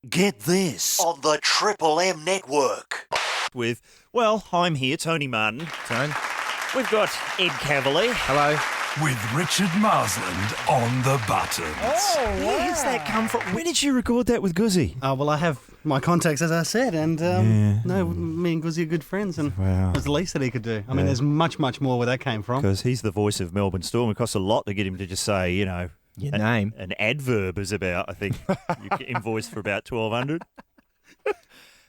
Get this on the Triple M network. I'm here, Tony Martin. Tone. We've got Ed Cavalier. Hello. With Richard Marsland on the buttons. Where's that come from? When did you record that with Guzzy? Well, I have my contacts, as I said, and no, me and Guzzy are good friends, and Wow. it was the least that he could do. I mean, there's much more where that came from. Because he's the voice of Melbourne Storm. It costs a lot to get him to just say, Your name. An adverb is about, I think, you can invoice for about $1,200.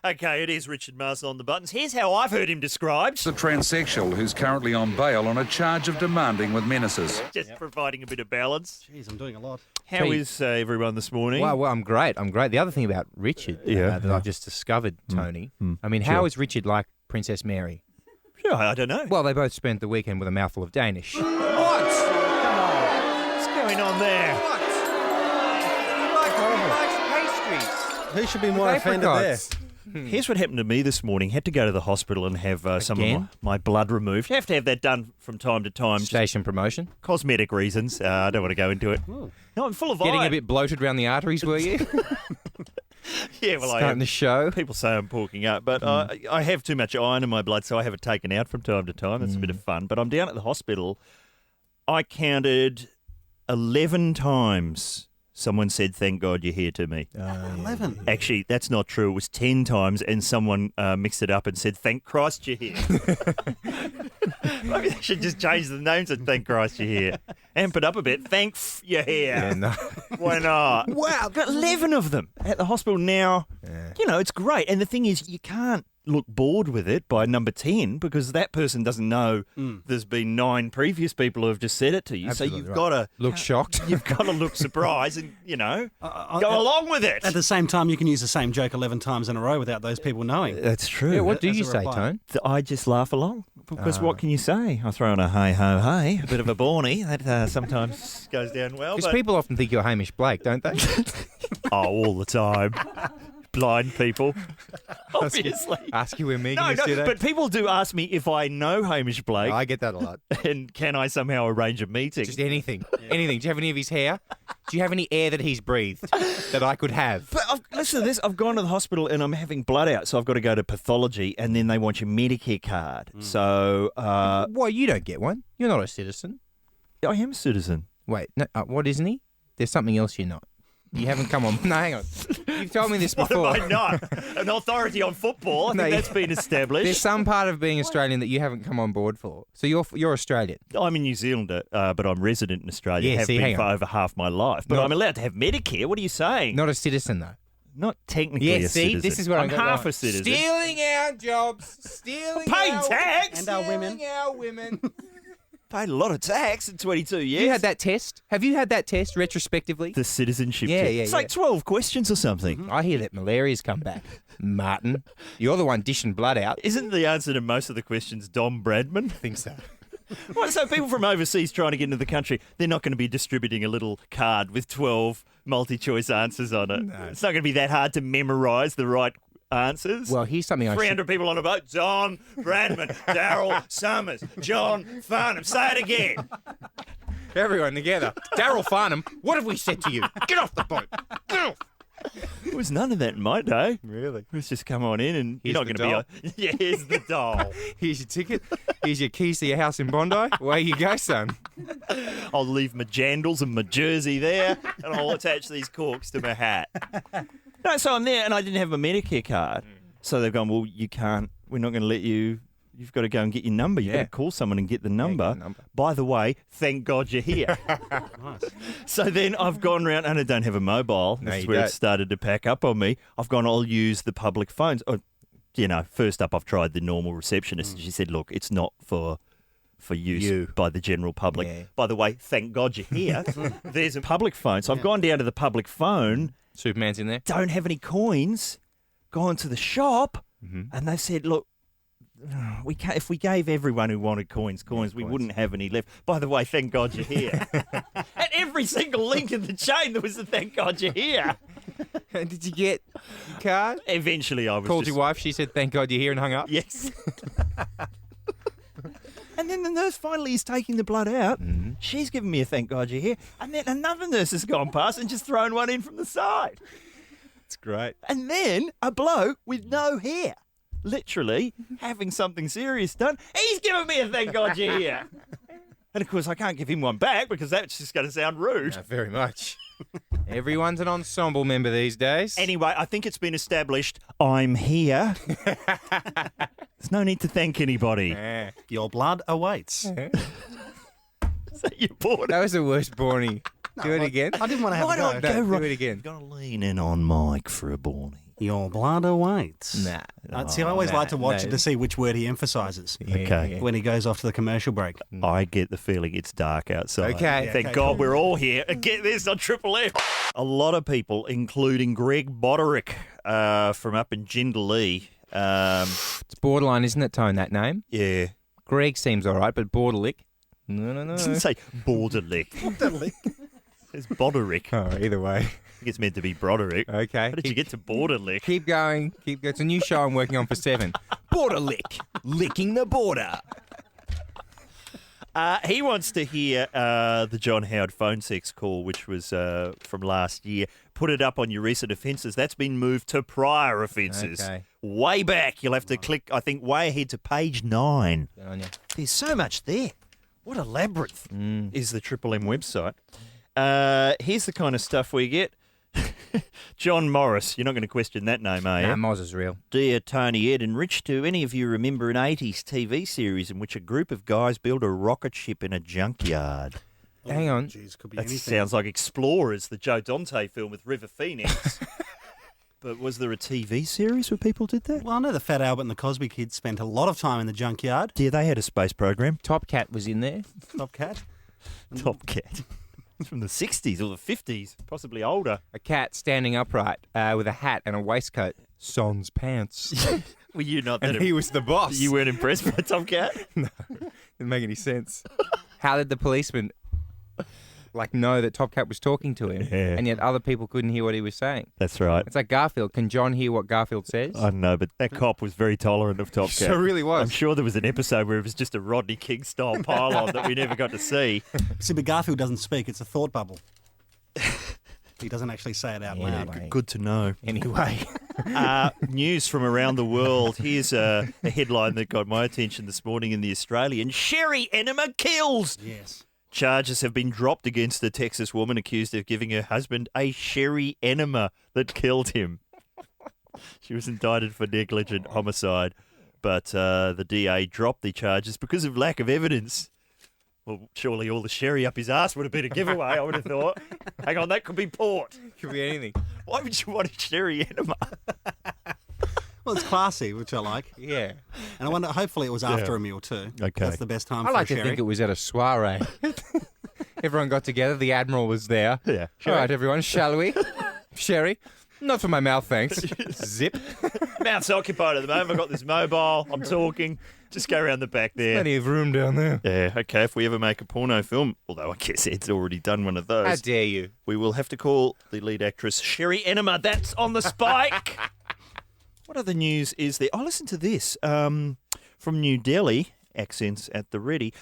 Okay, it is Richard Marsland on the buttons. Here's how I've heard him described. A transsexual who's currently on bail on a charge of demanding with menaces. Just providing a bit of balance. Jeez, I'm doing a lot. How is everyone this morning? Well, I'm great. The other thing about Richard that I've just discovered, Tony, I mean, how is Richard like Princess Mary? Sure, I don't know. Well, they both spent the weekend with a mouthful of Danish. What's going on there? He likes pastries. Who should be more offended there? Here's what happened to me this morning. Had to go to the hospital and have some of my blood removed. You have to have that done from time to time. Station promotion. Cosmetic reasons. I don't want to go into it. No, I'm full of Getting iron. a bit bloated around the arteries, were you? Yeah, well, I Starting am. the show. People say I'm porking up, but I have too much iron in my blood, so I have it taken out from time to time. It's a bit of fun. But I'm down at the hospital. I counted 11 times someone said, "Thank God you're here" to me. 11. Actually, that's not true. It was 10 times, and someone mixed it up and said, "Thank Christ you're here." Maybe they should just change the names and "Thank Christ you're here." Amp it up a bit. "Thank you're here." Yeah, no. Why not? Wow, got 11 of them at the hospital now. Yeah. You know, it's great. And the thing is, you can't look bored with it by number 10 because that person doesn't know there's been 9 previous people who have just said it to you. Absolutely so you've right. got to Look shocked. You've got to look surprised and, go along with it. At the same time, you can use the same joke 11 times in a row without those people knowing. That's true. Yeah, what do As you a say, reply. Tone? I just laugh along because what can you say? I throw in a hey ho hey, a bit of a Borny that sometimes goes down well. Because But, people often think you're Hamish Blake, don't they? all the time, blind people, obviously. Ask you where Megan is today. But people do ask me if I know Hamish Blake I get that a lot. and can I somehow arrange a meeting. Just anything. Anything. Do you have any of his hair? Do you have any air that he's breathed that I could have? But listen to this. I've gone to the hospital and I'm having blood out, so I've got to go to pathology, and then they want your Medicare card. So Why, you don't get one. You're not a citizen. I am a citizen. Wait, no, what isn't he? There's something else you're not. You haven't come on. No, hang on. You've told me this before. What am I not? An authority on football? I think that's been established. There's some part of being Australian that you haven't come on board for. So you're Australian. I'm a New Zealander, but I'm resident in Australia. Yeah, have see, been hang for on. over half my life. But I'm allowed to have Medicare. What are you saying? Not a citizen, though. Not technically Yeah, a see, citizen. this is what I'm I'm half a citizen. Stealing our jobs. Stealing Paying our tax. And our women. Stealing our women. Paid a lot of tax in 22 years. You had that test? Have you had that test retrospectively? The citizenship Yeah, test. yeah, It's yeah. like 12 questions or something. I hear that malaria's come back. Martin, you're the one dishing blood out. Isn't the answer to most of the questions Dom Bradman? I think so. Well, so people from overseas trying to get into the country, they're not going to be distributing a little card with 12 multi-choice answers on it. No. It's not going to be that hard to memorise the right answers. Well, here's something I should... 300 people on a boat. Don Bradman, Daryl Summers, John Farnham. Say it again. Everyone together. Daryl Farnham, what have we said to you? Get off the boat. Get off. There was none of that in my day. Really? Let's just come on in and Here's you're not the going to be... Yeah, here's the doll. Here's your ticket. Here's your keys to your house in Bondi. Away you go, son. I'll leave my jandals and my jersey there and I'll attach these corks to my hat. No, so I'm there and I didn't have a Medicare card. So they've gone, well, you can't, we're not going to let you, you've got to go and get your number. You've got to call someone and get the number. get the number. By the way, thank God you're here. Nice. So then I've gone around, and I don't have a mobile. No, That's you where don't. it started to pack up on me. I've gone, I'll use the public phones. Oh, first up I've tried the normal receptionist. And she said, look, it's not for use You. by the general public. Yeah. By the way, thank God you're here. There's a public phone. So I've gone down to the public phone, Superman's in there. don't have any coins, gone to the shop, and they said, look, we can't, if we gave everyone who wanted coins, we wouldn't have any left. By the way, thank God you're here. At every single link in the chain, there was a thank God you're here. Did you get your card? Eventually, I was Called just, your wife. She said, thank God you're here, and hung up. Yes. And then the nurse finally is taking the blood out. She's given me a thank God you're here. And then another nurse has gone past and just thrown one in from the side. It's great. And then a bloke with no hair, literally having something serious done. He's giving me a thank God you're here. And of course, I can't give him one back because that's just going to sound rude. No, very much. Everyone's an ensemble member these days. Anyway, I think it's been established I'm here. There's no need to thank anybody. Yeah. Your blood awaits. So you bought That was the worst Borny. Do it again. I didn't want to have Why a go. not go right? Do it again. You've got to lean in on Mike for a Borny. Your blood awaits. Nah. See, I always like to watch it to see which word he emphasises Okay. when he goes off to the commercial break. I get the feeling it's dark outside. Okay. Thank okay, God cool. we're all here. And get this on Triple M. A lot of people, including Greg Boderick from up in Jindalee. It's borderline, isn't it, Tone, that name? Yeah. Greg seems all right, but Borderlick? No. It doesn't say Borderlick. It says Boderick. I Oh, either way. think it's meant to be Broderick. Okay. How did you get to Borderlick? Keep going. It's a new show I'm working on for 7. Borderlick. Licking the border. He wants to hear the John Howard phone sex call, which was from last year. Put it up on your recent offences. That's been moved to prior offences. Okay. Way back. You'll have to click, I think, way ahead to page 9. Good on you. There's so much there. What a labyrinth is the Triple M website. Here's the kind of stuff we get. John Morris. You're not going to question that name, are you? Nah, Moz is real. Dear Tony, Ed and Rich, do any of you remember an 80s TV series in which a group of guys build a rocket ship in a junkyard? Hang on. Jeez, could be That anything. sounds like Explorers, the Joe Dante film with River Phoenix. But was there a TV series where people did that? Well, I know the Fat Albert and the Cosby Kids spent a lot of time in the junkyard. Yeah, they had a space program. Top Cat was in there. Top Cat. Top Cat. It's from the 60s or the 50s, possibly older. A cat standing upright with a hat and a waistcoat. Sans pants. Were you not that And he was the boss. You weren't impressed by Top Cat? Didn't make any sense. How did the policeman know that Top Cat was talking to him, Yeah. and yet other people couldn't hear what he was saying? That's right. It's like Garfield. Can John hear what Garfield says? I don't know, but that cop was very tolerant of Top Cat. So really was. I'm sure there was an episode where it was just a Rodney King-style pile-on that we never got to see. See, but Garfield doesn't speak. It's a thought bubble. He doesn't actually say it out loud. Anyway. Good to know. Anyway. News from around the world. Here's a headline that got my attention this morning in The Australian. Sherry Enema kills. Yes. Charges have been dropped against a Texas woman accused of giving her husband a sherry enema that killed him. She was indicted for negligent homicide, but the DA dropped the charges because of lack of evidence. Well, surely all the sherry up his ass would have been a giveaway, I would have thought. Hang on, that could be port. Could be anything. Why would you want a sherry enema? Well, it's classy, which I like. Yeah. And I wonder, hopefully it was after a meal too. Okay. That's the best time I for like a to sherry. think it was at a soiree. Everyone got together. The Admiral was there. Yeah. All right, everyone, shall we? Sherry? Not for my mouth, thanks. Zip. Mouth's occupied at the moment. I've got this mobile. I'm talking. Just go around the back there. Plenty of room down there. Yeah, okay, if we ever make a porno film, although I guess Ed's already done one of those, How dare you? we will have to call the lead actress Sherry Enema. That's on the spike. What other news is there? Oh, listen to this. From New Delhi, accents at the ready.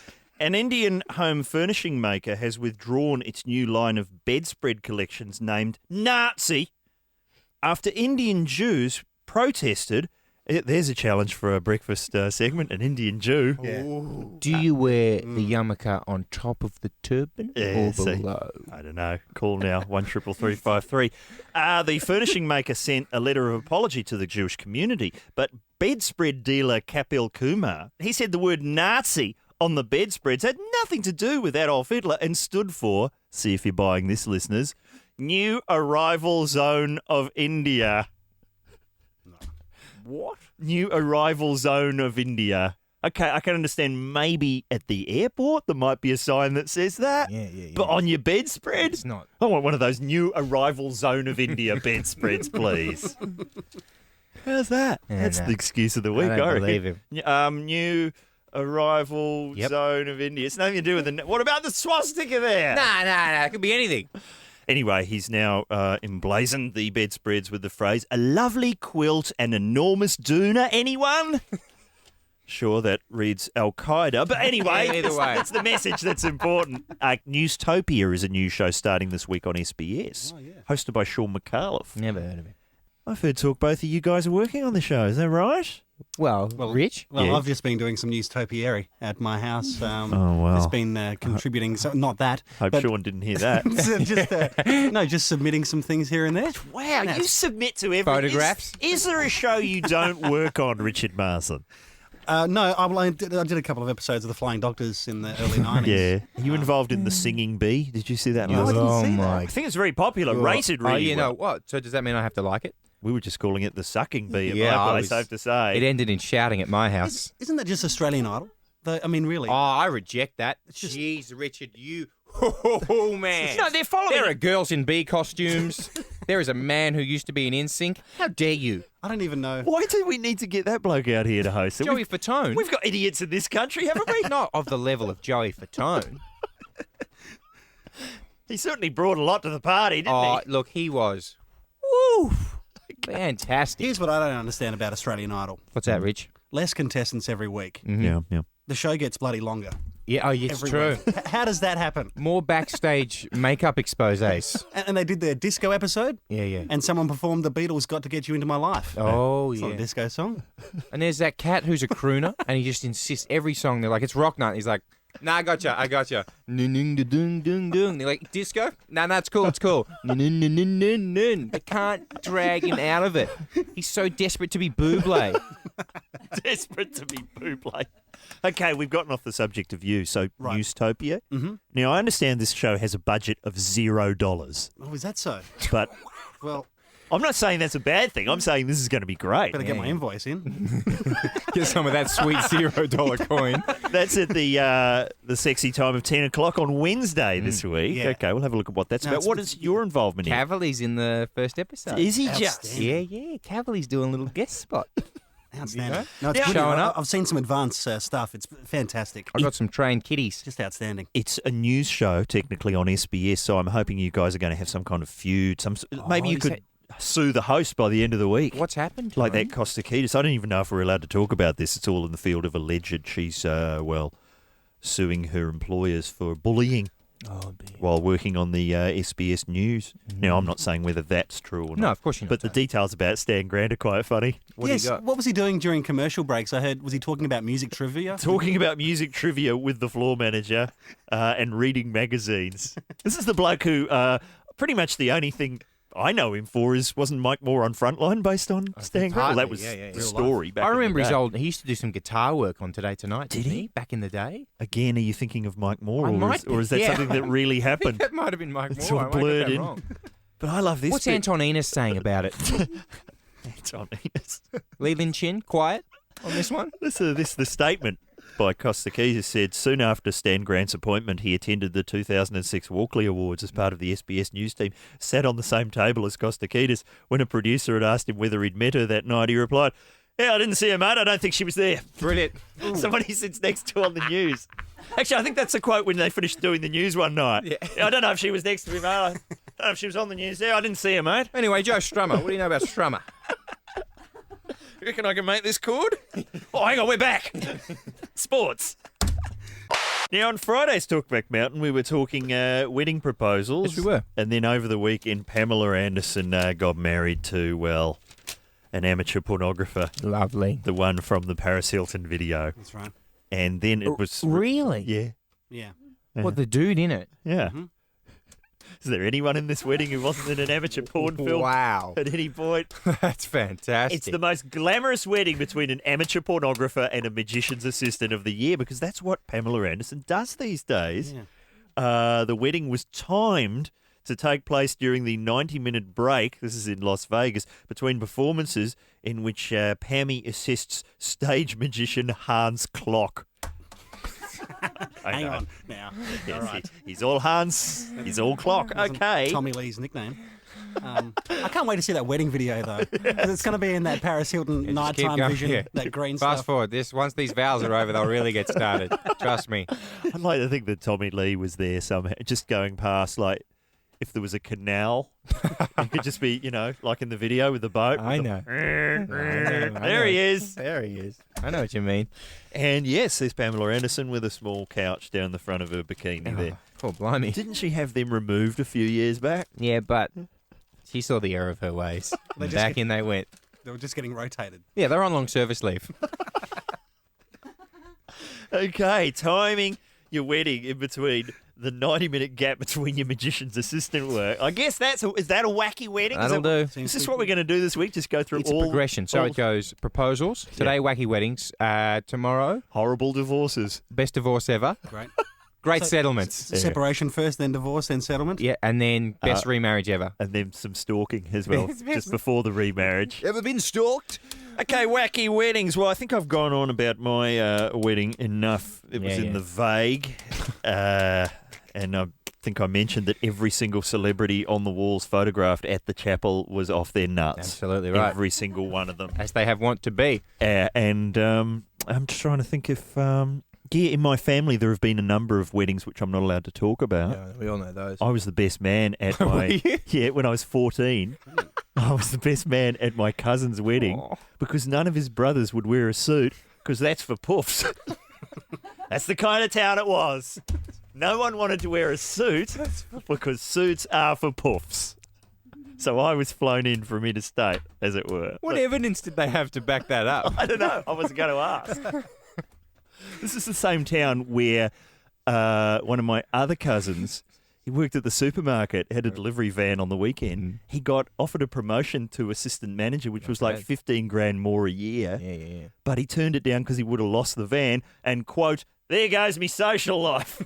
An Indian home furnishing maker has withdrawn its new line of bedspread collections named Nazi after Indian Jews protested. There's a challenge for a breakfast segment, an Indian Jew. Do you wear the yarmulke on top of the turban Yeah, or see. below? I don't know. Call now, 133353. The furnishing maker sent a letter of apology to the Jewish community, but bedspread dealer Kapil Kumar, he said the word Nazi on the bedspreads had nothing to do with Adolf Hitler and stood for, see if you're buying this, listeners, New Arrival Zone of India. What? New Arrival Zone of India. Okay, I can understand maybe at the airport there might be a sign that says that. Yeah. But on your bedspread? It's not. I want one of those New Arrival Zone of India bedspreads, please. How's that? Yeah, That's no. the excuse of the week, I don't reckon. believe him. New Arrival Yep. Zone of India. It's nothing to do with the... What about the swastika there? Nah. It could be anything. Anyway, he's now emblazoned the bedspreads with the phrase, a lovely quilt, an enormous doona, anyone? Sure, that reads Al-Qaeda. But anyway, Either way. that's the message that's important. Newstopia is a new show starting this week on SBS, hosted by Sean McAuliffe. Never heard of it. I've heard talk both of you guys are working on the show. Is that right? Well, Rich? Well, Yeah. I've just been doing some news Topiary at my house. Oh, wow. It's been contributing, so not that. Hope but Sean didn't hear that. just submitting some things here and there. Wow, you submit to everything. Photographs? Is there a show you don't work on, Richard Marsden? No, I did a couple of episodes of The Flying Doctors in the early 90s. Yeah. Are you involved in The Singing Bee? Did you see that? No, I last didn't Oh, see that. my I think it's very popular, rated really Oh, you well. know what? So does that mean I have to like it? We were just calling it The Sucking Bee at Yeah, my I place, was- I have to say. It ended in shouting at my house. Isn't that just Australian Idol? I mean, really. Oh, I reject that. just- Jeez, Richard, you... Oh, man. No, they're following There are it. girls in bee costumes. There is a man who used to be in NSYNC. How dare you? I don't even know. Why do we need to get that bloke out here to host it? Joey Fatone. We've got idiots in this country, haven't we? Not of the level of Joey Fatone. He certainly brought a lot to the party, didn't Oh, he? look, he was. Woo! Fantastic. Here's what I don't understand about Australian Idol. What's that, Rich? Less contestants every week. Yeah. The show gets bloody longer. Yeah, oh, it's Every true. week. How does that happen? More backstage makeup exposés. And they did their disco episode, Yeah. and someone performed The Beatles' Got to Get You Into My Life. Oh, It's not a yeah. disco song. And there's that cat who's a crooner, and he just insists every song. They're like, it's rock night. He's like, nah, I gotcha. Nun. They're like, disco? Nah, it's cool. Nun. They can't drag him out of it. He's so desperate to be Bublé. Desperate to be Bublé. Okay, we've gotten off the subject of you. So, Right. Newstopia. Mm-hmm. Now, I understand this show has a budget of $0, Oh, is that so? but Well, I'm not saying that's a bad thing. I'm saying this is going to be great. better get my invoice in. Get some of that sweet $0 coin. That's at the sexy time of 10 o'clock on Wednesday this week. Yeah. Okay, we'll have a look at what that's No, about. it's- What is your involvement in? Cavalier's in the first episode. Is he just? Outstanding. Yeah. Cavalier's doing a little guest spot. Outstanding. No, it's Yeah. good. Showing up. I've seen some advanced stuff. It's fantastic. I got some trained kiddies. Just outstanding. It's a news show, technically, on SBS, so I'm hoping you guys are going to have some kind of feud. Maybe you is could that- sue the host by the end of the week. What's happened? Like Tyrone? that Kostakidis. I don't even know if we're allowed to talk about this. It's all in the field of alleged. She's, suing her employers for bullying Oh, dear. while working on the SBS News. Now, I'm not saying whether that's true or not. No, of course you're not. But the details about Stan Grant are quite funny. What do yes. you got? What was he doing during commercial breaks? I heard. Was he talking about music trivia? Talking about music trivia with the floor manager and reading magazines. This is the bloke who pretty much the only thing I know him for wasn't Mike Moore on Frontline based on Stan Grant? Well, that partly, was yeah. the Real story back I in the remember his day. old. He used to do some guitar work on Today Tonight. Did Didn't he? Back in the day. Again, are you thinking of Mike Moore, I might or is that be, yeah. something that really happened? That might have been Mike It's Moore. all I might blurred get that in. wrong. But I love this. What's bit. Antonina saying about it? Antonina's. Leland Chin, quiet on this one. The statement by Kostakidis said, soon after Stan Grant's appointment, he attended the 2006 Walkley Awards as part of the SBS News team, sat on the same table as Kostakidis. When a producer had asked him whether he'd met her that night, he replied, yeah, I didn't see her, mate. I don't think she was there. Brilliant. Somebody sits next to on the news. Actually, I think that's a quote when they finished doing the news one night. Yeah. I don't know if she was next to me, mate. I don't know if she was on the news there. I didn't see her, mate. Anyway, Joe Strummer. What do you know about Strummer? You reckon I can make this cord? Oh, hang on, we're back. Sports. Now, on Friday's Talkback Mountain, we were talking wedding proposals. Yes, we were. And then over the weekend, Pamela Anderson got married to, well, an amateur pornographer, Lovely. the one from the Paris Hilton video. That's right. And then it was... Really? Yeah. Yeah. What, the dude in it? Yeah. Mhm. Is there anyone in this wedding who wasn't in an amateur porn film Wow. at any point? That's fantastic. It's the most glamorous wedding between an amateur pornographer and a magician's assistant of the year, because that's what Pamela Anderson does these days. Yeah. The wedding was timed to take place during the 90-minute break, this is in Las Vegas, between performances in which Pammy assists stage magician Hans Klock. I Hang know. on now. Yes, All right. he's all Hans, he's all Klock. Wasn't Okay. Tommy Lee's nickname. I can't wait to see that wedding video though. 'Cause it's going to be in that Paris Hilton just keep nighttime going, vision, yeah. that green Fast stuff. forward. Once these vows are over, they'll really get started. Trust me. I'd like to think that Tommy Lee was there somehow, just going past, like, if there was a canal, it could just be, like in the video with the boat. I with know. There he is. There he is. I know what you mean. And yes, there's Pamela Anderson with a small couch down the front of her bikini there. Oh, blimey. Didn't she have them removed a few years back? Yeah, but She saw the error of her ways. They just Back get- in they went. They were just getting rotated. Yeah, they're on long service leave. Okay, timing your wedding in between the 90-minute gap between your magician's assistant work. I guess is that a wacky wedding? That'll do. Is this what we're going to do this week? Just go through It's all a progression. So it goes proposals. Today, wacky weddings. Tomorrow, horrible divorces. best divorce ever. Great. Great So- settlements. Separation first, then divorce, then settlement. Yeah, and then best remarriage ever. And then some stalking as well, just before the remarriage. Ever been stalked? Okay, wacky weddings. Well, I think I've gone on about my wedding enough. It was in the vague. And I think I mentioned that every single celebrity on the walls photographed at the chapel was off their nuts. Absolutely right. Every single one of them. As they have want to be. And I'm just trying to think if... in my family there have been a number of weddings which I'm not allowed to talk about. Yeah, we all know those. I was the best man at my... Yeah, when I was 14. I was the best man at my cousin's wedding because none of his brothers would wear a suit because that's for puffs. That's the kind of town it was. No one wanted to wear a suit because suits are for puffs. So I was flown in from interstate, as it were. What evidence did they have to back that up? I don't know. I wasn't going to ask. This is the same town where one of my other cousins, he worked at the supermarket, had a delivery van on the weekend. He got offered a promotion to assistant manager, which was like 15 grand more a year. Yeah. But he turned it down because he would have lost the van and, quote, there goes me social life.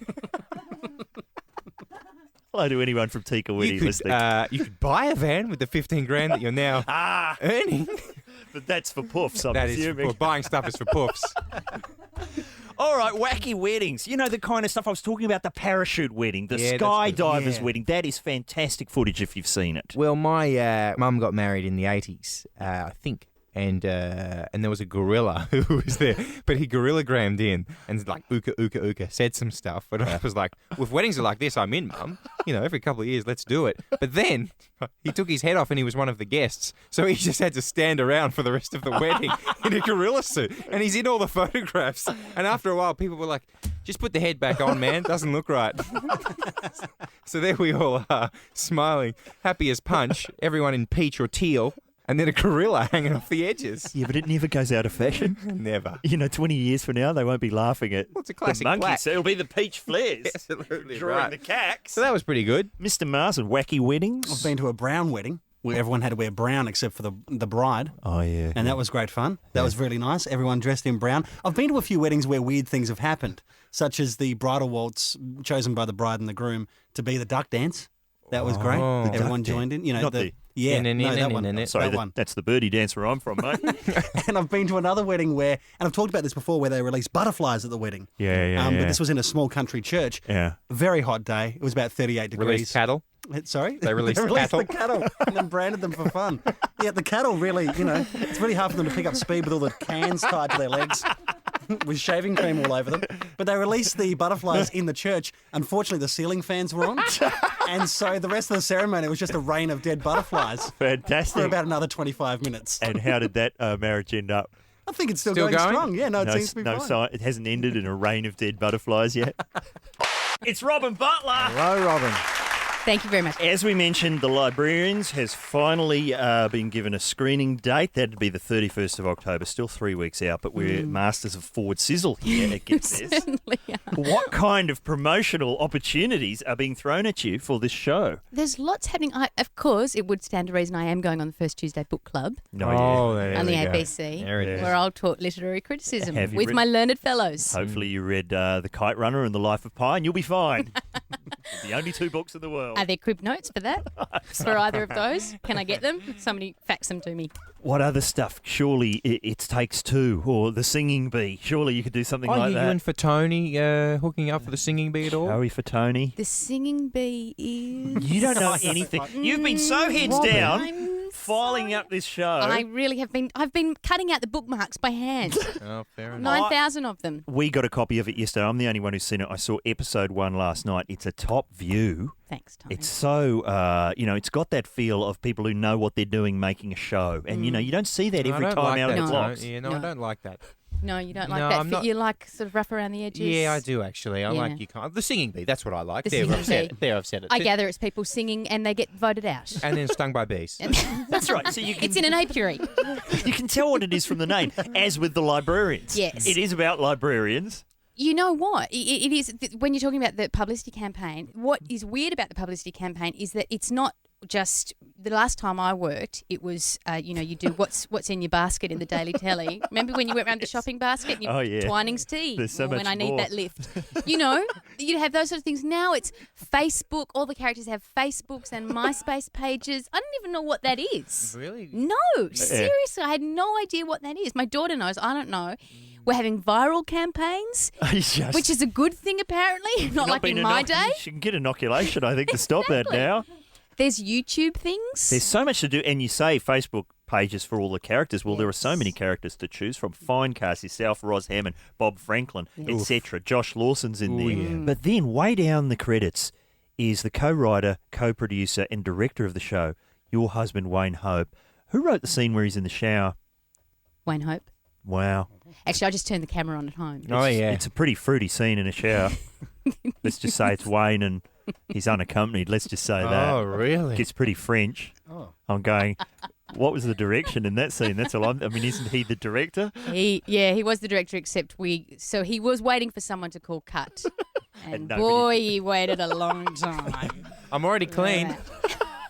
Hello to anyone from Tika Witty listening. You could buy a van with the 15 grand that you're now earning. But that's for puffs, I'm That is assuming. for buying stuff is for puffs. All right, wacky weddings. You know, the kind of stuff I was talking about, the parachute wedding, the Yeah, that's good. skydiver's wedding. That is fantastic footage if you've seen it. Well, my mum got married in the 80s, I think. And there was a gorilla who was there, but he gorillagrammed in and like ooka ooka ooka said some stuff. And I was like, "If weddings are like this, I'm in, Mum. You know, every couple of years, let's do it." But then he took his head off and he was one of the guests, so he just had to stand around for the rest of the wedding in a gorilla suit. And he's in all the photographs. And after a while, people were like, "Just put the head back on, man. Doesn't look right." So there we all are, smiling, happy as punch. Everyone in peach or teal. And then a gorilla hanging off the edges. Yeah, but it never goes out of fashion. Never. You know, 20 years from now, they won't be laughing at Well, it's a classic the monkeys. black. So it'll be the peach flares Absolutely drawing right. the cacks. So that was pretty good. Mr. Marsden, wacky weddings? I've been to a brown wedding where everyone had to wear brown except for the bride. Oh, yeah. And that was great fun. That was really nice. Everyone dressed in brown. I've been to a few weddings where weird things have happened, such as the bridal waltz chosen by the bride and the groom to be the duck dance. That was great. Oh. The Everyone duck joined in. You know, Not the- yeah, No, no, that one. Sorry, that one. that's the birdie dance where I'm from, mate. And I've been to another wedding where, and I've talked about this before, where they released butterflies at the wedding. Yeah. But this was in a small country church. Yeah. Very hot day. It was about 38 degrees. Released cattle. Sorry? They released the cattle and then branded them for fun. Yeah, the cattle really, you know, it's really hard for them to pick up speed with all the cans tied to their legs with shaving cream all over them. But they released the butterflies in the church. Unfortunately, the ceiling fans were on. And so the rest of the ceremony was just a rain of dead butterflies Fantastic. for about another 25 minutes. And how did that marriage end up? I think it's still Still going going? strong. Yeah, no, it seems to be no fine. sign. It hasn't ended in a rain of dead butterflies yet. It's Robyn Butler. Hello, Robyn. Thank you very much. As we mentioned, the Librarians has finally been given a screening date. That'd be the 31st of October, still 3 weeks out, but we're masters of forward sizzle here at Get This. Certainly are. What kind of promotional opportunities are being thrown at you for this show? There's lots happening. Of course, it would stand to reason I am going on the First Tuesday Book Club There on the we go. ABC, There it is. where I'll talk literary criticism Have you with read- my learned fellows. Hopefully you read The Kite Runner and The Life of Pi, and you'll be fine. The only two books in the world. Are there crib notes for that? For either of those? Can I get them? Somebody fax them to me. What other stuff? Surely it takes two, or The Singing Bee. Surely you could do something like you that. and for Tony hooking up for the singing bee at all? Joey for Tony. The singing bee is... You don't know anything. You've been so heads Robyn, down, I'm filing up this show. I really have been. I've been cutting out the bookmarks by hand. Oh, fair enough. 9,000 of them. We got a copy of it yesterday. I'm the only one who's seen it. I saw episode 1 last night. It's a top view. Thanks, Tony. It's so, it's got that feel of people who know what they're doing making a show. And, you don't see that every I don't time like out that, of the No. blocks. I No. don't like that. No, you don't like No, that. I'm not- You like sort of rough around the edges. Yeah, I do actually. I Yeah. like you kind the singing bee. That's what I like. The There, singing I've said bee. it. There, I've said it. I gather it's people singing and they get voted out. And then stung by bees. That's right. So you can, It's in an apiary. you can tell what it is from the name, as with the librarians. Yes. It is about librarians. You know what? It is when you're talking about the publicity campaign. What is weird about the publicity campaign is that it's not just the last time I worked. It was you do what's in your basket in the Daily Telly. Remember when you went around the shopping basket? And you, Oh, yeah. Twining's tea. There's so or when much I need more. that lift. You'd have those sort of things. Now it's Facebook. All the characters have Facebooks and MySpace pages. I don't even know what that is. Really? No, seriously, I had no idea what that is. My daughter knows. I don't know. We're having viral campaigns, Just which is a good thing apparently. Not like been in my inoc- day. You can get inoculation, I think, to stop that Exactly. now. There's YouTube things. There's so much to do, and you say Facebook pages for all the characters. Well, there are so many characters to choose from. Fine cast yourself, Ros Hammond, Bob Franklin, etc. Josh Lawson's in there. yeah. But then way down the credits is the co-writer, co-producer, and director of the show, your husband, Wayne Hope, who wrote the scene where he's in the shower. Wayne Hope. Wow. Actually, I just turned the camera on at home. Oh, yeah. It's a pretty fruity scene in a shower. Let's just say it's Wayne and he's unaccompanied. Let's just say that. Oh, really? Gets pretty French. Oh. I'm going, what was the direction in that scene? That's all I mean, isn't he the director? He was the director, except so he was waiting for someone to call cut. And nobody- boy, he waited a long time. I'm already clean.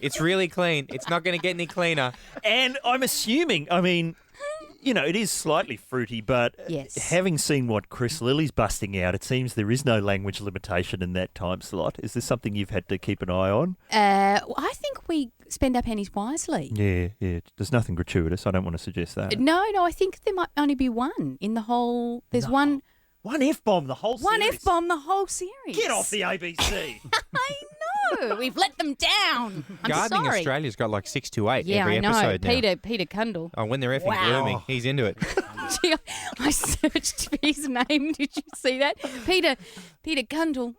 It's really clean. It's not going to get any cleaner. And I'm assuming, it is slightly fruity, but Yes. having seen what Chris Lilly's busting out, it seems there is no language limitation in that time slot. Is this something you've had to keep an eye on? I think we spend our pennies wisely. Yeah. There's nothing gratuitous. I don't want to suggest that. No, I think there might only be one in the whole. There's one F-bomb the whole series. F-bomb the whole series. Get off the ABC. I know. We've let them down. I'm Gardening sorry. Australia's got like 6 to 8 Yeah, every I know. episode now. Peter Cundall. Oh, when they're effing Wow. blooming, he's into it. Gee, I searched for his name. Did you see that? Peter Cundall.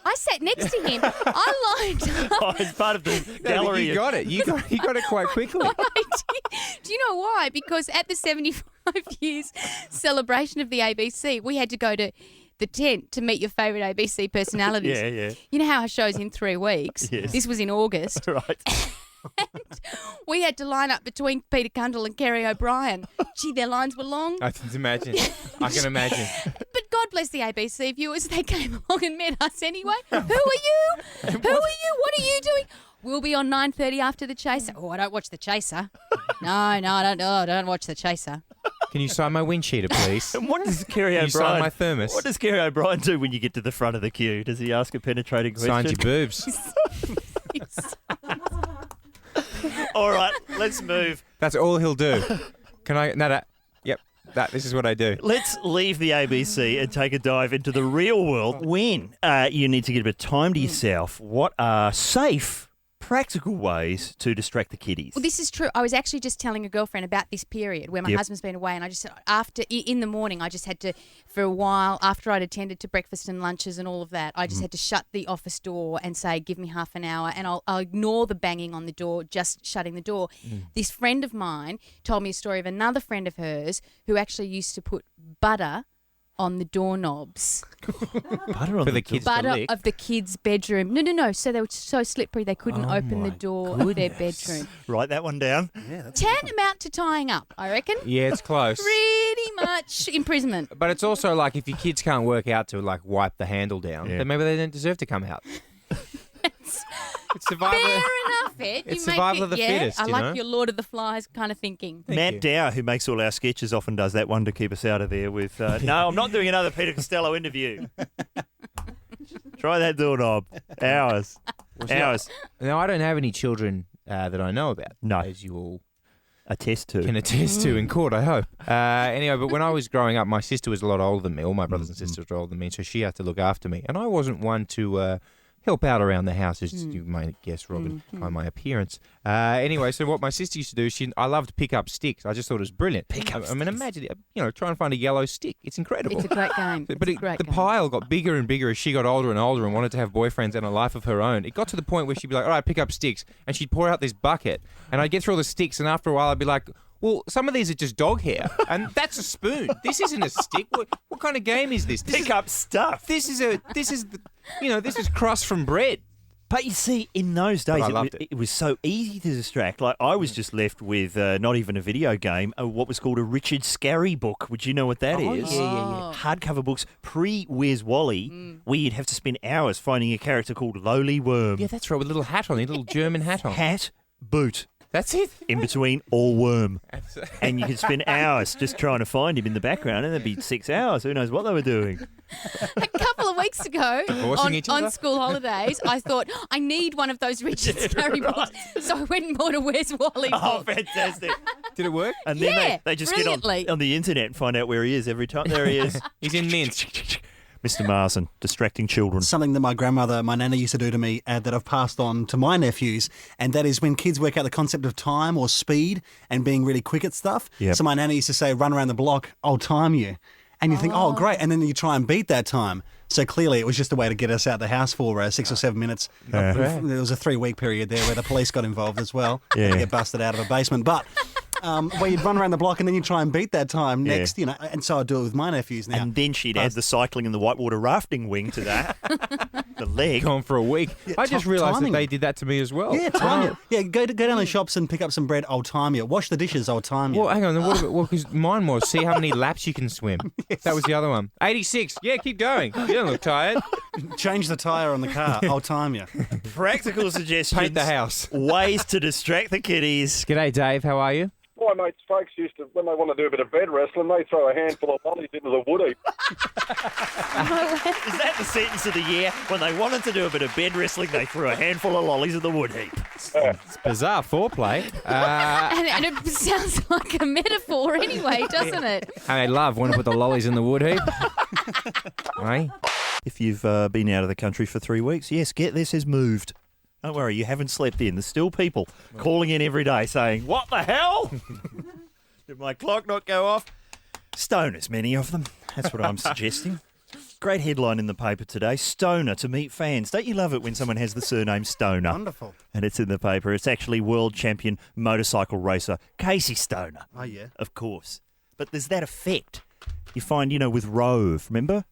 I sat next to him. I lined up. Oh, it's part of the No, but gallery. you got it. You got it quite quickly. I did. Do you know why? Because at the 75 years celebration of the ABC, we had to go to the tent to meet your favourite ABC personalities. Yeah. You know how our show's in 3 weeks? Yes. This was in August. Right. We had to line up between Peter Cundall and Kerry O'Brien. Gee, their lines were long. I can imagine. But God bless the ABC viewers. They came along and met us anyway. Who are you? Who are you? What are you doing? We'll be on 9:30 after The Chaser. Oh, I don't watch The Chaser. No, I don't. Oh, I don't watch The Chaser. Can you sign my wind cheater, please? And what does Kerry Can you sign O'Brien? my thermos? What does Kerry O'Brien do when you get to the front of the queue? Does he ask a penetrating question? Signs your boobs. All right, let's move. That's all he'll do. Can I? No. Yep. This is what I do. Let's leave the ABC and take a dive into the real world. When you need to get a bit of time to yourself, what are safe, practical ways to distract the kiddies? Well, this is true. I was actually just telling a girlfriend about this period where my husband's been away, and I just said in the morning I just had to, for a while after I'd attended to breakfast and lunches and all of that, I just had to shut the office door and say, give me half an hour, and I'll ignore the banging on the door, just shutting the door. This friend of mine told me a story of another friend of hers who actually used to put butter on the doorknobs. Butter on For the kids to Butter lick. of the kids' bedroom. No. So they were so slippery they couldn't open the door of their bedroom. Write that one down. Tantamount to tying up, I reckon. Yeah, it's close. Pretty much imprisonment. But it's also like if your kids can't work out to like wipe the handle down, then maybe they don't deserve to come out. It's survival. Fair enough, Ed. It's You make survival it- of the yeah, fittest, I you like know? your Lord of the Flies kind of thinking. Matt Dow, who makes all our sketches, often does that one to keep us out of there with, no, I'm not doing another Peter Costello interview. Try that doorknob. Hours. Hours. Now, I don't have any children that I know about. No. As you all Attest to. can attest to in court, I hope. Anyway, but when I was growing up, my sister was a lot older than me. All my brothers and sisters were older than me, so she had to look after me. And I wasn't one to help out around the house, as you might guess, Robyn, by my appearance. Anyway, so what my sister used to do, I loved to pick up sticks. I just thought it was brilliant. I mean, imagine, try and find a yellow stick. It's incredible. It's a great game. But It's a great the game. pile got bigger and bigger as she got older and older and wanted to have boyfriends and a life of her own. It got to the point where she'd be like, all right, pick up sticks. And she'd pour out this bucket. And I'd get through all the sticks. And after a while, I'd be like, Well, some of these are just dog hair, and that's a spoon. This isn't a stick. What kind of game is this? Pick up stuff. This is crust from bread. But you see, in those days, I loved it. it was so easy to distract. Like, I was just left with not even a video game, what was called a Richard Scarry book. Would you know what that is? Yeah. Hardcover books, pre-Where's Wally, where you'd have to spend hours finding a character called Lowly Worm. Yeah, that's right, with a little hat on, a little German hat on. Hat, boot. That's it. In between, all worm. And you could spend hours just trying to find him in the background, and there'd be 6 hours. Who knows what they were doing? A couple of weeks ago, on school holidays, I thought, I need one of those Richard Scarry books. So I went and bought a Where's Wally book. Oh, fantastic. Did it work? And then Yeah, they just get brilliantly. on the internet and find out where he is every time. There he is. He's in Minsk. Mr. Marsden, distracting children. Something that my nana used to do to me that I've passed on to my nephews, and that is when kids work out the concept of time or speed and being really quick at stuff. Yep. So my nana used to say, run around the block, I'll time you. And you think, oh, great. And then you try and beat that time. So clearly it was just a way to get us out of the house for 6 or 7 minutes. There was a 3-week period there where the police got involved as well. Yeah. To get busted out of a basement. But where you'd run around the block and then you try and beat that time next, you know. And so I do it with my nephews now. And then she'd add the cycling and the whitewater rafting wing to that. The leg. Gone for a week. Yeah, I just realised that timing. they did that to me as well. Yeah, time you. Yeah, go down the shops and pick up some bread. I'll time you. Wash the dishes. I'll time you. Well, hang on. Well, because mine was see how many laps you can swim. That was the other one. 86. Yeah, keep going. You don't look tired. Change the tyre on the car. I'll time you. Practical suggestions. Paint the house. Ways to distract the kiddies. G'day, Dave. How are you? My mates' folks used to, when they want to do a bit of bed wrestling, they throw a handful of lollies into the wood heap. Is that the sentence of the year? When they wanted to do a bit of bed wrestling, they threw a handful of lollies in the wood heap. It's bizarre foreplay. And it sounds like a metaphor anyway, doesn't it? I love when I put the lollies in the wood heap. Right? If you've been out of the country for 3 weeks, yes, get this has moved. Don't worry, you haven't slept in. There's still people calling in every day saying, what the hell? Did my clock not go off? Stoners, many of them. That's what I'm suggesting. Great headline in the paper today. Stoner to meet fans. Don't you love it when someone has the surname Stoner? Wonderful. And it's in the paper. It's actually world champion motorcycle racer Casey Stoner. Oh, yeah. Of course. But there's that effect. You find, with Rove, remember?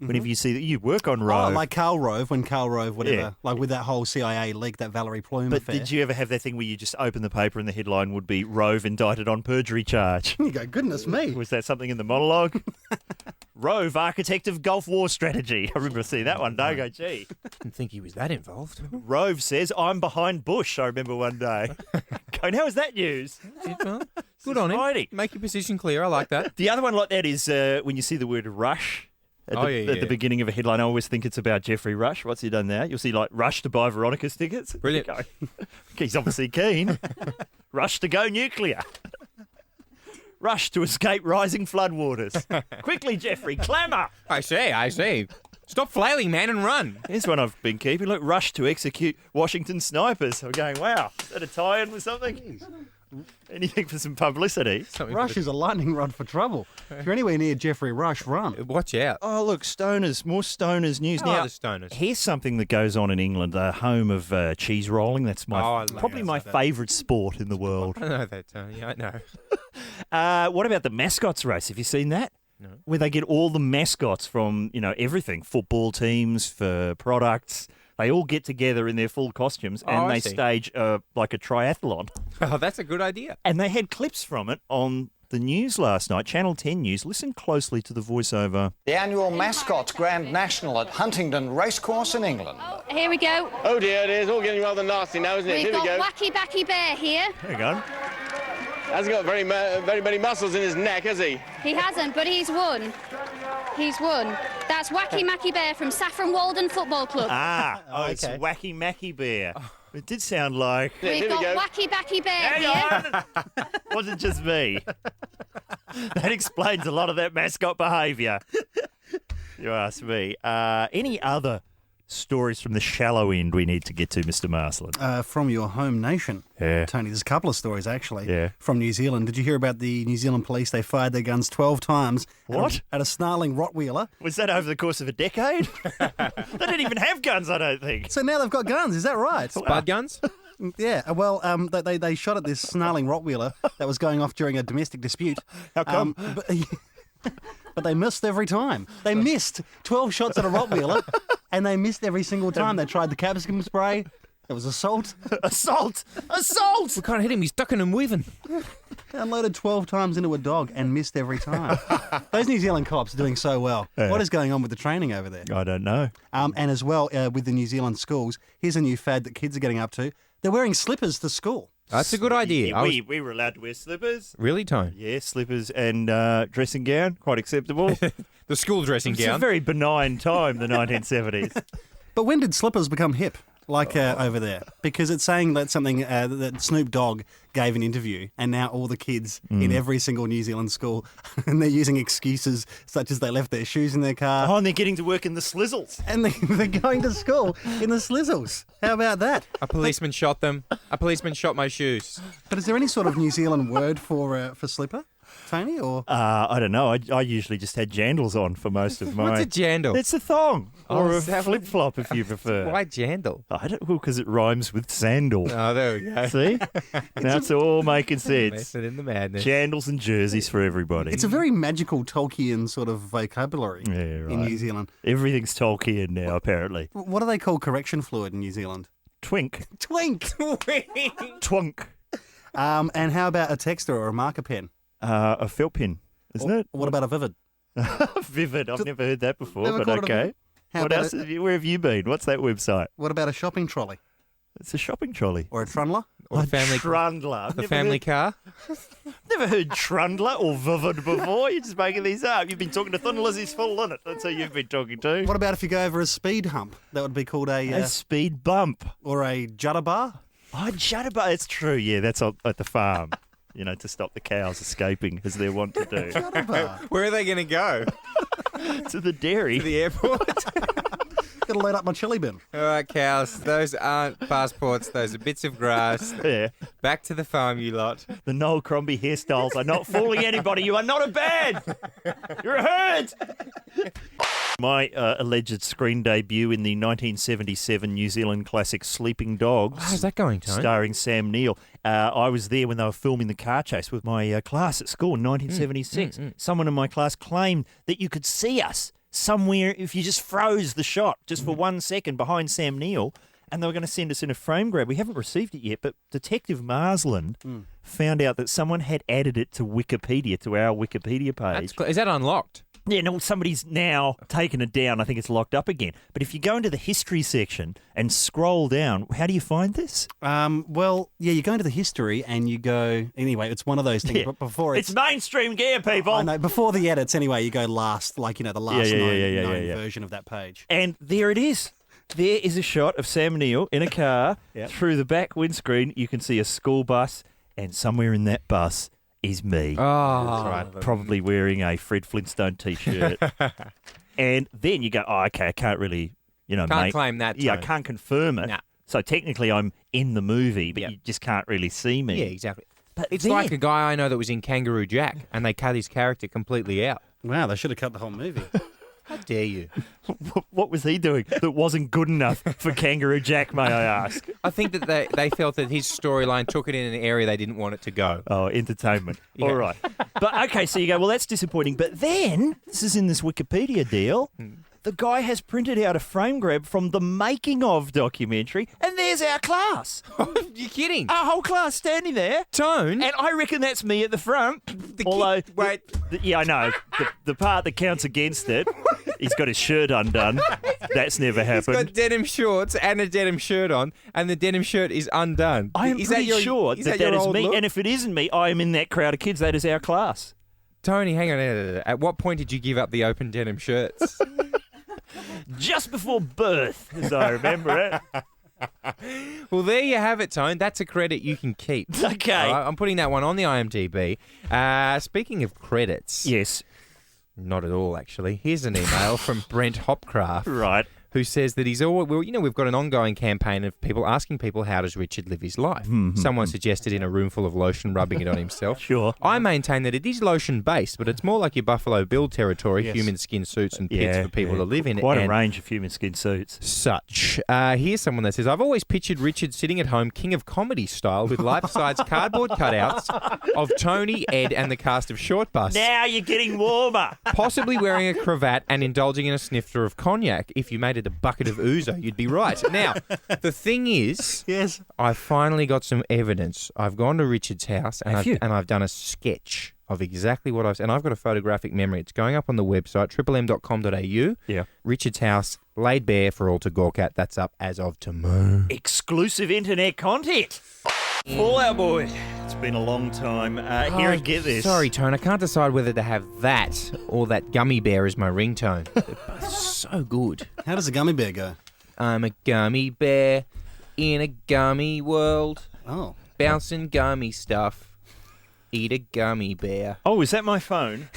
Whenever you see that, you work on Rove. Oh, like Karl Rove, whatever. Yeah. Like with that whole CIA leak, that Valerie Plume But affair. did you ever have that thing where you just open the paper and the headline would be Rove indicted on perjury charge? You go, goodness me. Was that something in the monologue? Rove, architect of Gulf War strategy. I remember seeing that one day. I go, gee. Didn't think he was that involved. Rove says, I'm behind Bush, I remember one day. Going, how is that news? Good on him. Society. Make your position clear. I like that. The other one like that is when you see the word rush. At the beginning of a headline, I always think it's about Jeffrey Rush. What's he done now? You'll see, like, Rush to buy Veronica's tickets. Brilliant. He's obviously keen. Rush to go nuclear. Rush to escape rising floodwaters. Quickly, Jeffrey, clamour. I see. Stop flailing, man, and run. Here's one I've been keeping. Look, Rush to execute Washington snipers. I'm going, wow, is that a tie-in with something? Anything for some publicity? Rush is a lightning rod for trouble. If you're anywhere near Jeffrey Rush, run. Watch out. Oh, look, stoners, more stoners news. How Now, are the stoners? here's something that goes on in England, the home of cheese rolling. That's probably my favourite sport in the world. I know that, I know. What about the mascots race? Have you seen that? No. Where they get all the mascots from, everything, football teams, for products. They all get together in their full costumes and they stage like a triathlon. Oh, that's a good idea. And they had clips from it on the news last night, Channel 10 News. Listen closely to the voiceover. The annual Mascots Grand National at Huntingdon Racecourse in England. Here we go. Oh dear, it is all getting rather nasty now, isn't it? We've Here we go. got Wacky Backy Bear here. There you go. Hasn't got very many muscles in his neck, has he? He hasn't, but he's won. He's won. That's Wacky Macky Bear from Saffron Walden Football Club. It's Wacky Macky Bear. It did sound like... We've got Wacky Backy Bear here. Wasn't just me. That explains a lot of that mascot behaviour. You ask me. Any other stories from the shallow end we need to get to, Mr. Marsland? From your home nation, Tony, there's a couple of stories, actually, from New Zealand. Did you hear about the New Zealand police? They fired their guns 12 times at a snarling Rottweiler. Was that over the course of a decade? They didn't even have guns, I don't think. So now they've got guns, is that right? Spud guns? Yeah, well, they shot at this snarling Rottweiler that was going off during a domestic dispute. How come? But they missed every time. They missed 12 shots at a Rottweiler, and they missed every single time. They tried the capsicum spray. It was assault. Assault! We can't hit him. He's ducking and weaving. They unloaded 12 times into a dog and missed every time. Those New Zealand cops are doing so well. Yeah. What is going on with the training over there? I don't know. And as well, with the New Zealand schools, here's a new fad that kids are getting up to. They're wearing slippers to school. That's a good idea. Yeah, we were allowed to wear slippers. Really, Tone? Yeah, slippers and dressing gown, quite acceptable. The school dressing It's a gown. very benign time, the 1970s. But when did slippers become hip? Over there, because it's saying that's something that Snoop Dogg gave an interview, and now all the kids in every single New Zealand school, and they're using excuses such as they left their shoes in their car. Oh, and they're getting to work in the slizzles. And they're going to school in the slizzles. How about that? A policeman shot them. A policeman shot my shoes. But is there any sort of New Zealand word for slipper, Tony? Or I don't know. I usually just had jandals on for most of my... What's a jandal? It's a thong. Or a is that what- flip-flop, if you prefer. Why jandal? I don't know, because it rhymes with sandal. Oh, there we go. See? Now it's all making sense. Method in the madness. Jandals and jerseys for everybody. it's a very magical Tolkien sort of vocabulary Yeah, in right. New Zealand. Everything's Tolkien now, apparently. What do they call correction fluid in New Zealand? Twink. Twink. Twunk. And how about a texter or a marker pen? A felt pen, isn't it? What about a vivid? Vivid. I've never heard that before, Never but called it a okay. vivid? How What about else? Where have you been? What's that website? What about a shopping trolley It's a shopping trolley. or a trundler? Or A a family, trundler. a family car. Never heard trundler or vivid before. You're just making these up. You've been talking to Thin Lizzie's full in it. That's who you've been talking to. What about if you go over a speed hump? That would be called A speed bump. or a judder bar. Oh, judderbar. It's true. Yeah, that's at the farm. You know, to stop the cows escaping, as they're wont to do. Judder bar. Where are they going to go? To the dairy. To the airport? Got to load up my chili bin. All right, cows. Those aren't passports. Those are bits of grass. Yeah. Back to the farm, you lot. The Noel Crombie hairstyles are not fooling anybody. You are not a band. You're a herd. My alleged screen debut in the 1977 New Zealand classic Sleeping Dogs. How's that going, Tone? Starring Sam Neill. I was there when they were filming the car chase with my class at school in 1976. Someone in my class claimed that you could see us somewhere if you just froze the shot just for 1 second behind Sam Neill, and they were going to send us in a frame grab. We haven't received it yet, but Detective Marsland found out that someone had added it to Wikipedia, to our Wikipedia page. Is that unlocked? Yeah, no, somebody's now taken it down. I think it's locked up again. But if you go into the history section and scroll down, how do you find this? Well, yeah, you go into the history and you go... Anyway, it's one of those things. Yeah. But before It's mainstream gear, people. I know, before the edits, anyway, you go last, like, the last known yeah. version of that page. And there it is. There is a shot of Sam Neill in a car. Yep. Through the back windscreen, you can see a school bus, and somewhere in that bus is me. Oh, That's right. Probably wearing a Fred Flintstone T-shirt. And then you go, oh, okay, I can't really, Can't claim that. Yeah, I Tone. can't confirm it. Nah. So technically I'm in the movie, but Yep. you just can't really see me. Yeah, exactly. But It's then- like a guy I know that was in Kangaroo Jack, and they cut his character completely out. Wow, they should have cut the whole movie. How dare you? What was he doing that wasn't good enough for Kangaroo Jack, may I ask? I think that they felt that his storyline took it in an area they didn't want it to go. Oh, entertainment. Yeah. All right. But, okay, so you go, well, that's disappointing. But then, this is in this Wikipedia deal, the guy has printed out a frame grab from the making of documentary, and there's our class. You're kidding? Our whole class standing there. Tone? And I reckon that's me at the front. Although, wait. Yeah, I know. The part that counts against it, he's got his shirt undone. That's never He's happened. got denim shorts and a denim shirt on, and the denim shirt is undone. I am Is pretty that your, sure is that your is old me. look? And if it isn't me, I am in that crowd of kids. That is our class. Tony, hang on. At what point did you give up the open denim shirts? Just before birth, as I remember it. Well, there you have it, Tone. That's a credit you can keep. Okay. All right, I'm putting that one on the IMDb. Speaking of credits. Yes. Not at all, actually. Here's an email from Brent Hopcraft. Right. who says that he's always, well, we've got an ongoing campaign of people asking people, how does Richard live his life? Someone suggested in a room full of lotion, rubbing it on himself. Sure. I maintain that it is lotion-based, but it's more like your Buffalo Bill territory, human skin suits and pits for people to live in. Quite a range of human skin suits. Such. Here's someone that says, I've always pictured Richard sitting at home, king of comedy style, with life-size cardboard cutouts of Tony, Ed, and the cast of Short Bus. Now you're getting warmer. Possibly wearing a cravat and indulging in a snifter of cognac. If you made it a bucket of ouzo, you'd be right. Now, the thing is, Yes. I finally got some evidence. I've gone to Richard's house and I've done a sketch of exactly what I've said. And I've got a photographic memory. It's going up on the website, triplem.com.au. Yeah. Richard's house, laid bare for all to gawk at. That's up as of tomorrow. Exclusive internet content. Fallout Boy. It's been a long time. Here and get this. Sorry, Tone. I can't decide whether to have that or that gummy bear as my ringtone. They're both so good. How does a gummy bear go? I'm a gummy bear in a gummy world. Oh. Bouncing gummy stuff. Eat a gummy bear. Oh, is that my phone?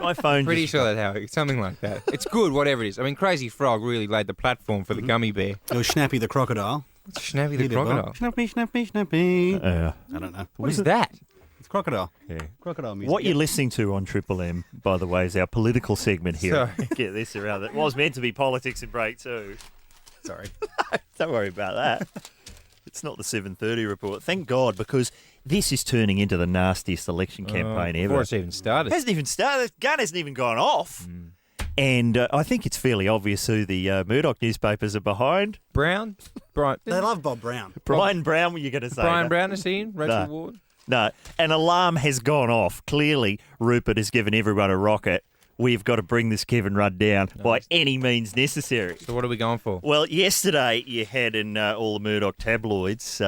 My phone. Pretty sure that's how it's something like that. It's good, whatever it is. I mean, Crazy Frog really laid the platform for the gummy bear. It was Snappy the crocodile. What's Snappy the He did well. crocodile? Snappy, snappy, snappy. Yeah. I don't know. What is that? It's crocodile. Yeah. Crocodile music. What you're listening to on Triple M, by the way, is our political segment here. Sorry. Get this around. It was meant to be politics in break two. Sorry. Don't worry about that. It's not the 7:30 report. Thank God, because this is turning into the nastiest election campaign ever. Before it's even started. It hasn't even started. The gun hasn't even gone off. And I think it's fairly obvious who the Murdoch newspapers are behind. Brown? Brian. They love Bob Brown. Brian Brown, were you going to say? Brian that? Brown is he in? Rachel No. Ward? No. An alarm has gone off. Clearly, Rupert has given everyone a rocket. We've got to bring this Kevin Rudd down by any means necessary. So what are we going for? Well, yesterday you had in all the Murdoch tabloids,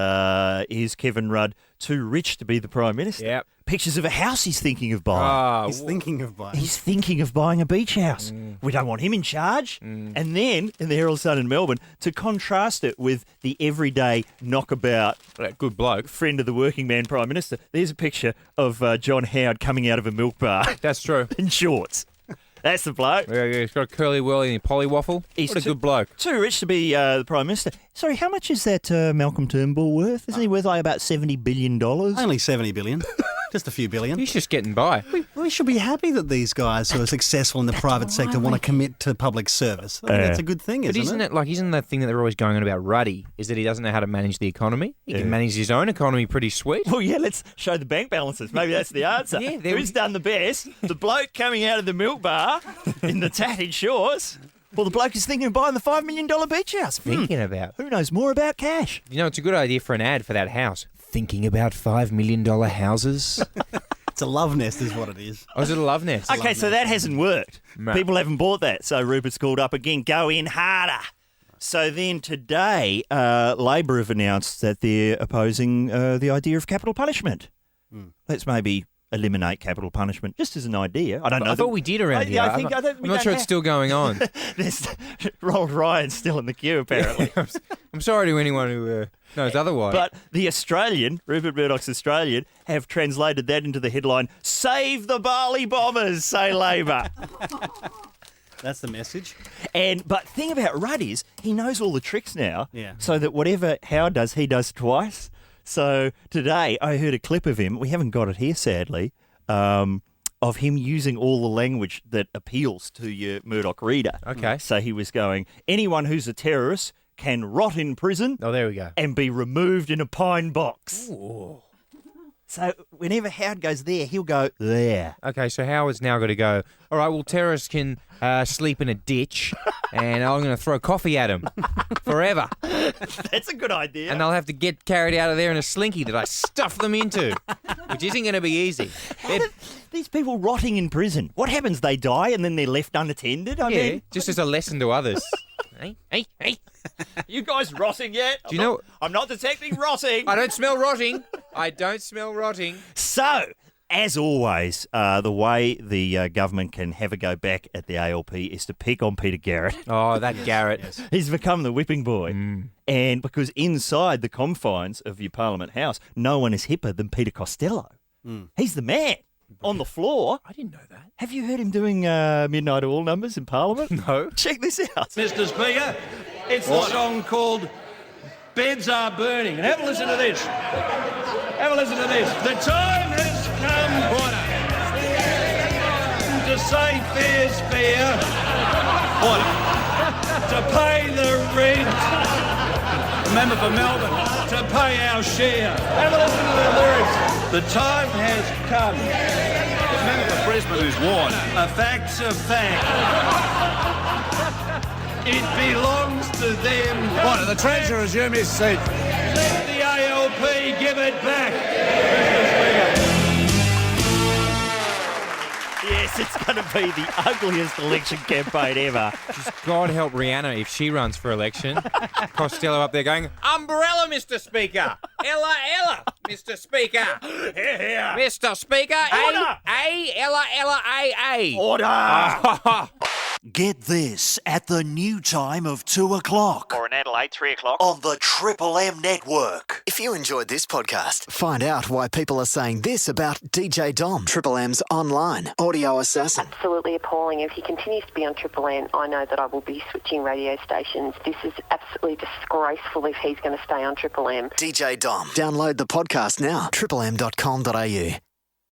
is Kevin Rudd too rich to be the Prime Minister? Yep. Pictures of a house he's thinking of buying. He's thinking of buying. He's thinking of buying a beach house. We don't want him in charge. And then, in the Herald Sun in Melbourne, to contrast it with the everyday knockabout That good bloke. friend of the working man Prime Minister, there's a picture of John Howard coming out of a milk bar That's true. in shorts. That's the bloke. Yeah, he's got a curly whirly and a pollywaffle. He's What a good bloke. Too rich to be the Prime Minister. Sorry, how much is that Malcolm Turnbull worth? Isn't he worth like about $70 billion? Only 70 billion. Just a few billion. He's just getting by. We should be happy that these guys who are successful in the private sector want to commit to public service. I think that's a good thing, But isn't that thing that they're always going on about Ruddy, is that he doesn't know how to manage the economy? He can manage his own economy pretty sweet. Well, yeah, let's show the bank balances. Maybe that's the answer. Yeah, there Who's done the best? The bloke coming out of the milk bar in the tatted shorts? Well, the bloke is thinking of buying the $5 million beach house. Thinking about. Who knows more about cash? You know, it's a good idea for an ad for that house. Thinking about $5 million houses? It's a love nest is what it is. Or is it a love nest? Okay, so that hasn't worked. No. People haven't bought that. So Rupert's called up again. Go in harder. So then today, Labor have announced that they're opposing the idea of capital punishment. Let's maybe eliminate capital punishment just as an idea. I don't know. I thought we did around here. I think, I'm not sure it's still going on. Ronald Ryan's still in the queue, apparently. I'm sorry to anyone who knows otherwise. But the Australian, Rupert Murdoch's Australian, have translated that into the headline, "Save the Barley Bombers, say Labor." That's the message. But thing about Rudd is he knows all the tricks now, Yeah. so that whatever Howard does, he does twice. So today I heard a clip of him, we haven't got it here sadly, of him using all the language that appeals to your Murdoch reader. Okay. So he was going, anyone who's a terrorist can rot in prison Oh, there we go. and be removed in a pine box. Ooh. So whenever Howard goes there, he'll go there. Okay, so Howard's now got to go, all right, well, terrorists can sleep in a ditch, and I'm going to throw coffee at them forever. That's a good idea. And they'll have to get carried out of there in a slinky that I stuff them into, which isn't going to be easy. These people rotting in prison, what happens? They die and then they're left unattended? I mean, Just as a lesson to others. Hey. you guys rotting yet? Do you know? I'm not detecting rotting. I don't smell rotting. I don't smell rotting. So, as always, the way the government can have a go back at the ALP is to pick on Peter Garrett. Oh, that Garrett. He's become the whipping boy. And because inside the confines of your Parliament House, no one is hipper than Peter Costello. He's the man. on the floor. I didn't know that. Have you heard him doing Midnight Oil numbers in Parliament? No. Check this out. Mr. Speaker, it's the song called Beds Are Burning. And have a listen to this. Have a listen to this. The time has come to say fair's fair. To pay the rent. Remember for Melbourne, to pay our share. Have a listen to the lyrics. The time has come. Remember for Brisbane who's won. A fact's a fact. It belongs to them. What, the Treasurer resume his seat? Let the ALP give it back. Yes, it's going to be the ugliest election campaign ever. Just God help Rihanna if she runs for election. Costello up there going, umbrella, Mr. Speaker. Ella, Ella, Mr. Speaker. Here, here. Mr. Speaker. Order. A. Order. Get this at the new time of 2 o'clock. Or in Adelaide, 3 o'clock. On the Triple M Network. If you enjoyed this podcast, find out why people are saying this about DJ Dom, Triple M's online audio assassin. Absolutely appalling. If he continues to be on Triple M, I know that I will be switching radio stations. This is absolutely disgraceful if he's going to stay on Triple M. DJ Dom. Download the podcast now, triplem.com.au.